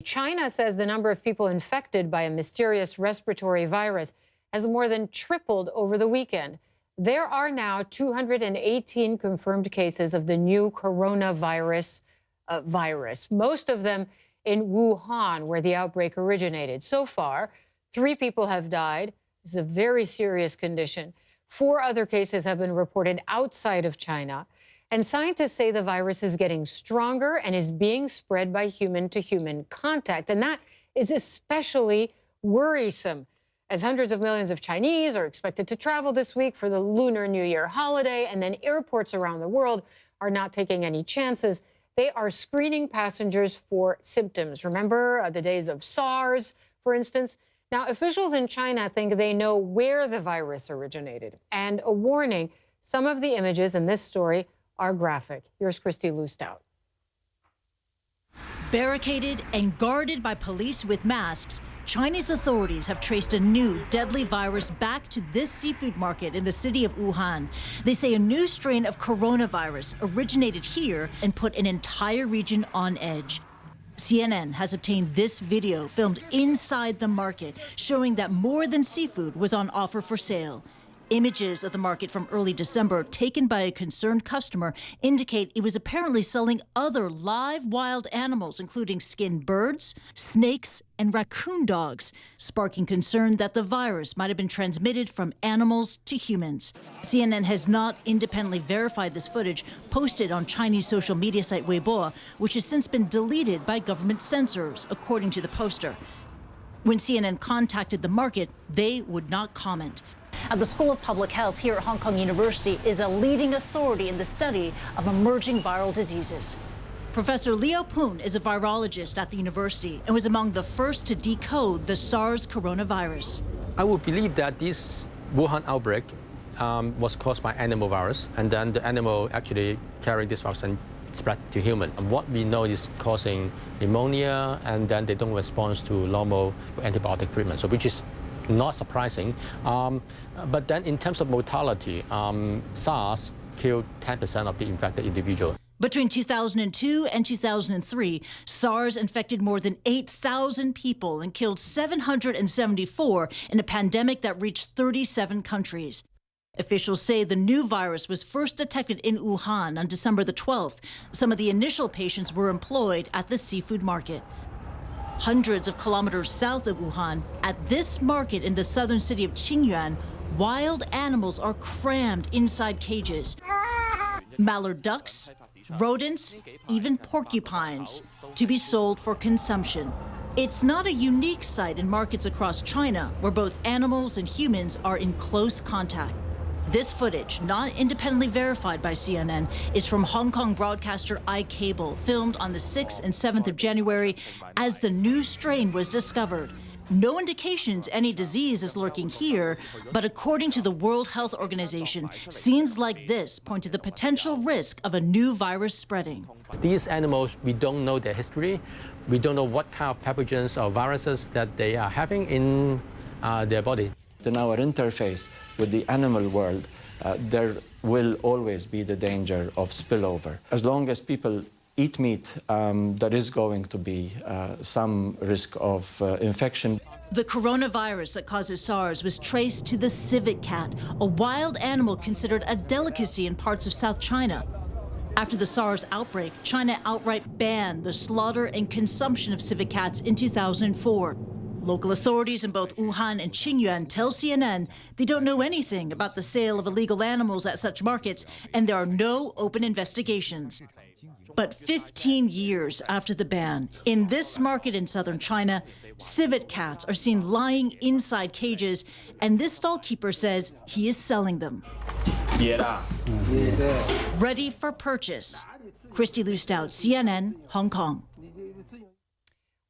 China says the number of people infected by a mysterious respiratory virus has more than tripled over the weekend. There are now 218 confirmed cases of the new coronavirus virus, most of them in Wuhan, where the outbreak originated. So far, 3 people have died. This is a very serious condition. 4 other cases have been reported outside of China. And scientists say the virus is getting stronger and is being spread by human-to-human contact. And that is especially worrisome, as hundreds of millions of Chinese are expected to travel this week for the Lunar New Year holiday, and then airports around the world are not taking any chances. They are screening passengers for symptoms. Remember the days of SARS, for instance? Now, officials in China think they know where the virus originated. And a warning, some of the images in this story are graphic. Here's Christy Lustout. Barricaded and guarded by police with masks, Chinese authorities have traced a new deadly virus back to this seafood market in the city of Wuhan. They say a new strain of coronavirus originated here and put an entire region on edge. CNN has obtained this video filmed inside the market, showing that more than seafood was on offer for sale. Images of the market from early December taken by a concerned customer indicate it was apparently selling other live wild animals, including skinned birds, snakes, and raccoon dogs, sparking concern that the virus might have been transmitted from animals to humans. CNN has not independently verified this footage posted on Chinese social media site Weibo, which has since been deleted by government censors, according to the poster. When CNN contacted the market, they would not comment. The School of Public Health here at Hong Kong University is a leading authority in the study of emerging viral diseases. Professor Leo Poon is a virologist at the university and was among the first to decode the SARS coronavirus. I would believe that this Wuhan outbreak was caused by animal virus, and then the animal actually carried this virus and spread to human. And what we know is causing pneumonia, and then they don't respond to normal antibiotic treatment, so which is not surprising. But then in terms of mortality, SARS killed 10% of the infected individual. Between 2002 and 2003, SARS infected more than 8,000 people and killed 774 in a pandemic that reached 37 countries. Officials say the new virus was first detected in Wuhan on December the 12th. Some of the initial patients were employed at the seafood market. Hundreds of kilometers south of Wuhan, at this market in the southern city of Qingyuan, wild animals are crammed inside cages. Mallard ducks, rodents, even porcupines, to be sold for consumption. It's not a unique sight in markets across China where both animals and humans are in close contact. This footage, not independently verified by CNN, is from Hong Kong broadcaster iCable, filmed on the 6th and 7th of January as the new strain was discovered. No indications any disease is lurking here, but according to the World Health Organization, scenes like this point to the potential risk of a new virus spreading. These animals, we don't know their history. We don't know what kind of pathogens or viruses that they are having in their body. In our interface with the animal world, there will always be the danger of spillover. As long as people eat meat, there is going to be some risk of infection. The coronavirus that causes SARS was traced to the civet cat, a wild animal considered a delicacy in parts of South China. After the SARS outbreak, China outright banned the slaughter and consumption of civet cats in 2004. Local authorities in both Wuhan and Qingyuan tell CNN they don't know anything about the sale of illegal animals at such markets, and there are no open investigations. But 15 years after the ban, in this market in southern China, civet cats are seen lying inside cages, and this stallkeeper says he is selling them. Ready for purchase. Christy Lustout, CNN, Hong Kong.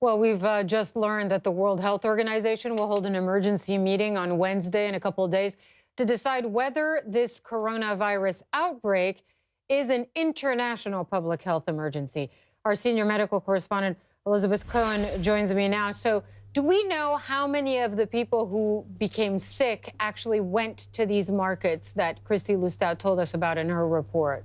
Well, we've just learned that the World Health Organization will hold an emergency meeting on Wednesday in a couple of days to decide whether this coronavirus outbreak is an international public health emergency. Our senior medical correspondent, Elizabeth Cohen, joins me now. So do we know how many of the people who became sick actually went to these markets that Christy Lustout told us about in her report?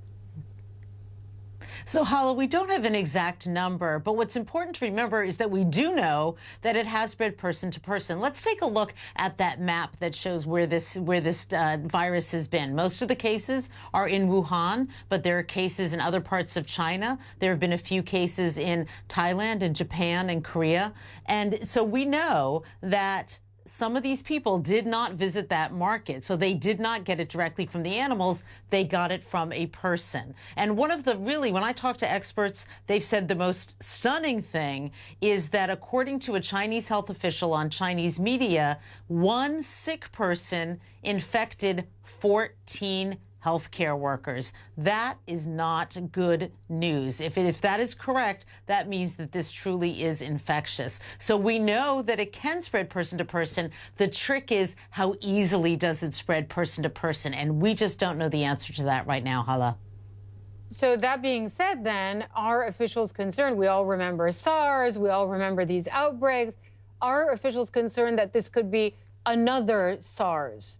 So, Hala, we don't have an exact number, but what's important to remember is that we do know that it has spread person to person. Let's take a look at that map that shows where this virus has been. Most of the cases are in Wuhan, but there are cases in other parts of China. There have been a few cases in Thailand and Japan and Korea. And so we know that some of these people did not visit that market, so they did not get it directly from the animals. They got it from a person. And one of the when I talk to experts, they've said the most stunning thing is that according to a Chinese health official on Chinese media, one sick person infected 14 healthcare workers. That is not good news. If that is correct, that means that this truly is infectious. So we know that it can spread person to person. The trick is, how easily does it spread person to person? And we just don't know the answer to that right now, Hala. So that being said, then, are officials concerned? We all remember SARS. We all remember these outbreaks. Are officials concerned that this could be another SARS?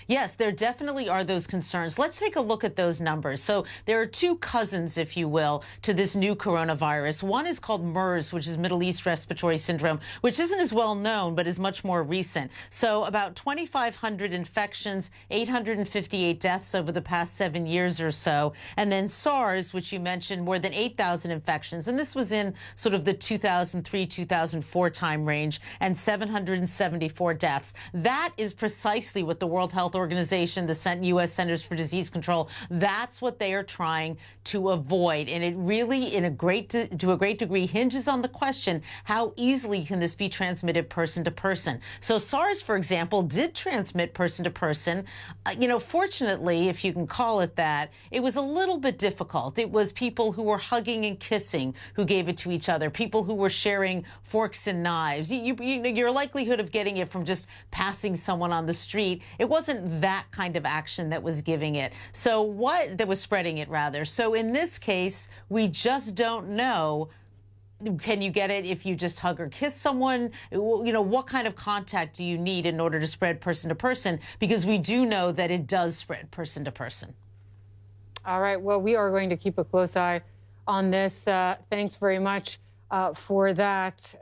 Yes, there definitely are those concerns. Let's take a look at those numbers. So there are two cousins, if you will, to this new coronavirus. One is called MERS, which is Middle East Respiratory Syndrome, which isn't as well known, but is much more recent. So about 2,500 infections, 858 deaths over the past 7 years or so. And then SARS, which you mentioned, more than 8,000 infections. And this was in sort of the 2003, 2004 time range, and 774 deaths. That is precisely what the World Health Organization, the U.S. Centers for Disease Control, that's what they are trying to avoid. And it really, to a great degree, hinges on the question, how easily can this be transmitted person to person? So SARS, for example, did transmit person to person. Fortunately, if you can call it that, it was a little bit difficult. It was people who were hugging and kissing who gave it to each other, people who were sharing forks and knives. Your likelihood of getting it from just passing someone on the street, it wasn't that kind of action that was giving it. That was spreading it, rather. So in this case, we just don't know. Can you get it if you just hug or kiss someone? What kind of contact do you need in order to spread person to person? Because we do know that it does spread person to person. All right. Well, we are going to keep a close eye on this. Thanks very much for that.